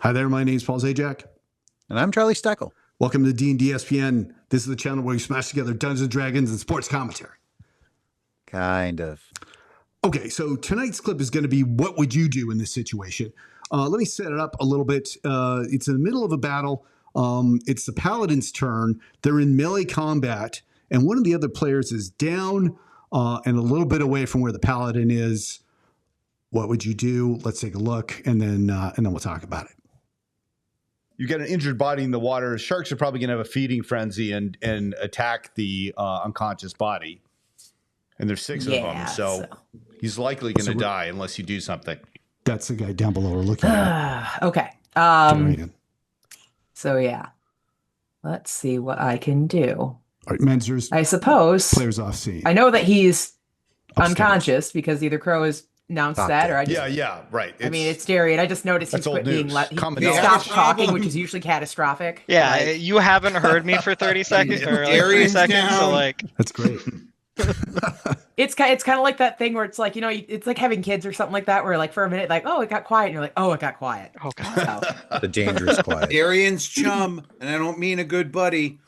Hi there, my name is Paul Zajac. And I'm Charlie Stoeckle. Welcome to DnDSPN. This is the channel where we smash together Dungeons and Dragons and sports commentary. Kind of. Okay, so tonight's clip is going to be what would you do in this situation? Let me set it up a little bit. It's in the middle of a battle. It's the Paladin's turn. They're in melee combat, and one of the other players is down and a little bit away from where the Paladin is. What would you do? Let's take a look, and then we'll talk about it. You get an injured body in the water. Sharks are probably going to have a feeding frenzy and attack the unconscious body. And there's 6 of them, so he's likely going to die unless you do something. That's the guy down below we're looking at. Okay. So yeah, let's see what I can do. All right, Menzer's, I suppose players off scene. I know that he's unconscious because either Crow has announced that, or I just, right. I mean, it's Darian. I just noticed he's quit being he stopped talking, which is usually catastrophic. Yeah, like, you haven't heard me for 30 seconds or like 3 seconds, so like that's great. It's kind of like that thing where it's like, you know, it's like having kids or something like that, where like for a minute, like, oh, it got quiet, and you're like, oh, it got quiet. Oh god, so. The dangerous quiet. Darian's chum, and I don't mean a good buddy.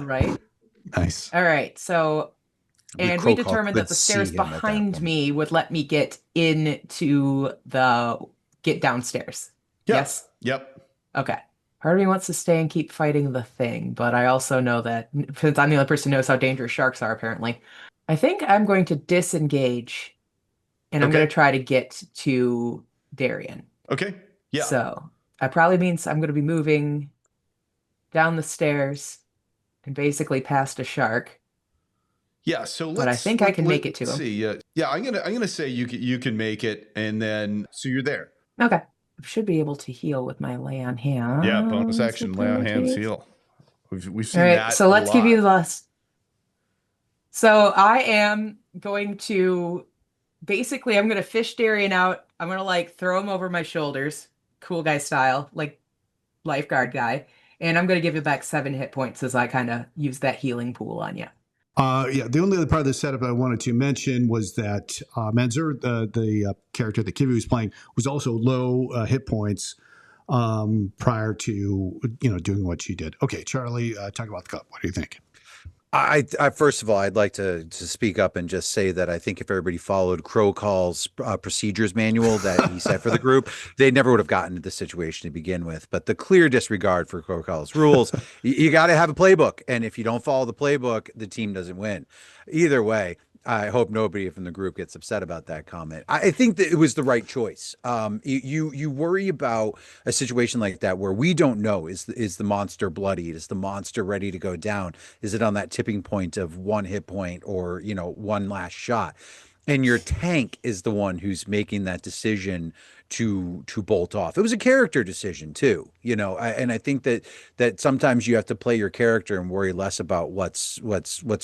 Right. Nice. All right, so. And we determined that the stairs behind me would let me get downstairs. Yep. Yes? Yep. Okay. Part of me wants to stay and keep fighting the thing, but I also know that, since I'm the only person who knows how dangerous sharks are, apparently, I think I'm going to disengage, and I'm going to try to get to Darian. Okay. Yeah. So that probably means I'm going to be moving down the stairs and basically past a shark. Yeah, so but I think I can make it to him. See, yeah, I'm gonna say you can make it, and then so you're there. Okay, I should be able to heal with my lay on hands. Yeah, bonus action, lay on hands, heal. We've seen that. So let's give you the last. So I am going to basically I'm gonna fish Darian out. I'm gonna like throw him over my shoulders, cool guy style, like lifeguard guy, and I'm gonna give you back 7 hit points as I kind of use that healing pool on you. Yeah, the only other part of the setup I wanted to mention was that Menzer, the character that Kivi was playing, was also low hit points prior to doing what she did. Okay, Charlie, talk about the cup. What do you think? I first of all, I'd like to speak up and just say that I think if everybody followed Crow Call's procedures manual that he set for the group, they never would have gotten into this situation to begin with. But the clear disregard for Crow Call's rules, you got to have a playbook. And if you don't follow the playbook, the team doesn't win. Either way, I hope nobody from the group gets upset about that comment. I think that it was the right choice. You worry about a situation like that where we don't know, is the monster bloodied? Is the monster ready to go down? Is it on that tipping point of 1 hit point or, one last shot? And your tank is the one who's making that decision to bolt off. It was a character decision too, and I think that sometimes you have to play your character and worry less about what's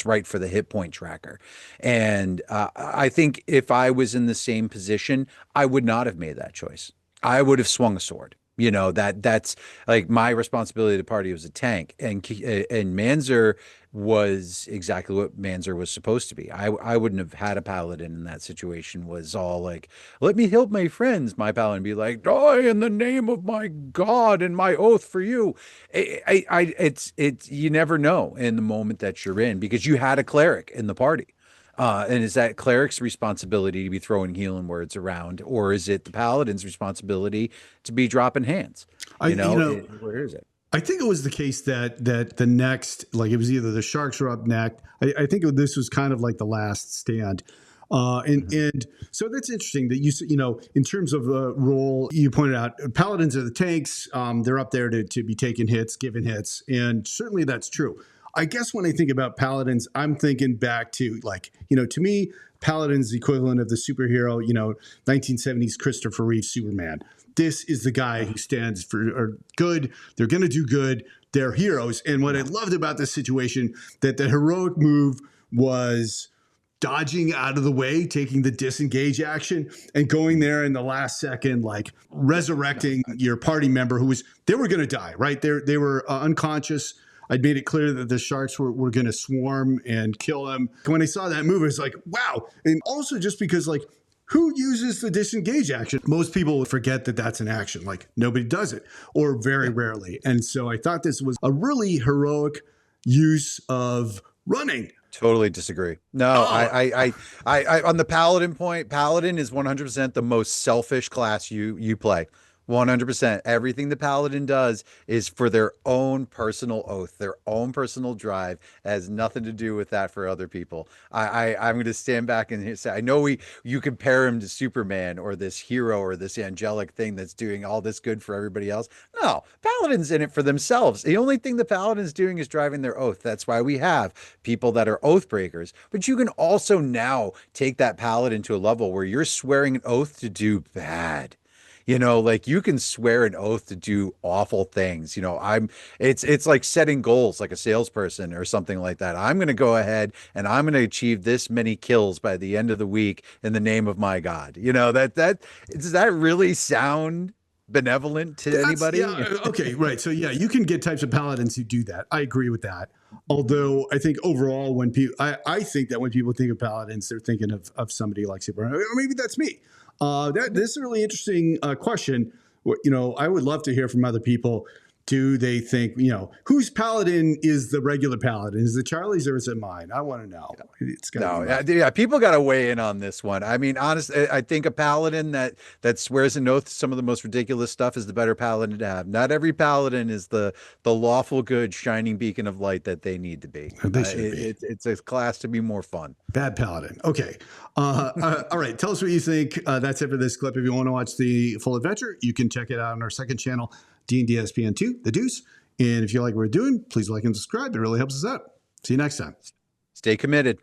right for the hit point tracker. And I think if I was in the same position, I would not have made that choice. I would have swung a sword. That's like my responsibility to the party was a tank, and Manzer was exactly what Manzer was supposed to be. I wouldn't have had a paladin in that situation. Was all like, let me help my friends. My paladin be like, die in the name of my God and my oath for you. It's you never know in the moment that you're in, because you had a cleric in the party. And is that cleric's responsibility to be throwing healing words around, or is it the paladin's responsibility to be dropping hands? Where is it? I think it was the case that the next, like it was either the Sharks were up next. I think this was kind of like the last stand. And so that's interesting that in terms of the role, you pointed out Paladins are the tanks. They're up there to be taking hits, giving hits. And certainly that's true. I guess when I think about Paladins, I'm thinking back to to me, Paladin's the equivalent of the superhero, 1970s Christopher Reeve Superman. This is the guy who stands for good. They're going to do good. They're heroes. And what I loved about this situation, that the heroic move was dodging out of the way, taking the disengage action and going there in the last second, like resurrecting your party member they were going to die, right? They were unconscious. I'd made it clear that the sharks were going to swarm and kill him. When I saw that move, I was like, wow. And also just because who uses the disengage action? Most people forget that that's an action. Like nobody does it, or very rarely. And so I thought this was a really heroic use of running. Totally disagree. No, I on the Paladin point, Paladin is 100% the most selfish class you play. 100%. Everything the Paladin does is for their own personal oath, their own personal drive. It has nothing to do with that for other people. I'm going to stand back and say, I know you compare him to Superman or this hero or this angelic thing that's doing all this good for everybody else. No, Paladin's in it for themselves. The only thing the Paladin's doing is driving their oath. That's why we have people that are oath breakers. But you can also now take that Paladin to a level where you're swearing an oath to do bad. You know, like you can swear an oath to do awful things. You know, it's like setting goals like a salesperson or something like that. I'm going to go ahead and I'm going to achieve this many kills by the end of the week in the name of my God. You know, does that really sound benevolent to anybody? Yeah, okay, right. So yeah, you can get types of paladins who do that. I agree with that. Although I think overall, when people, I think that when people think of paladins, they're thinking of somebody like Superman. Or maybe that's me. This is a really interesting question. You know, I would love to hear from other people. Do they think, you know, whose paladin is the regular paladin? Is it Charlie's or is it mine? I want to know. It's people got to weigh in on this one. I mean, honestly, I think a paladin that swears an oath to some of the most ridiculous stuff is the better paladin to have. Not every paladin is the lawful good shining beacon of light that they need to be. They should be. It's a class to be more fun. Bad paladin. Okay. All right. Tell us what you think. That's it for this clip. If you want to watch the full adventure, you can check it out on our second channel, DnDSPN 2, The Deuce. And if you like what we're doing, please like and subscribe. It really helps us out. See you next time. Stay committed.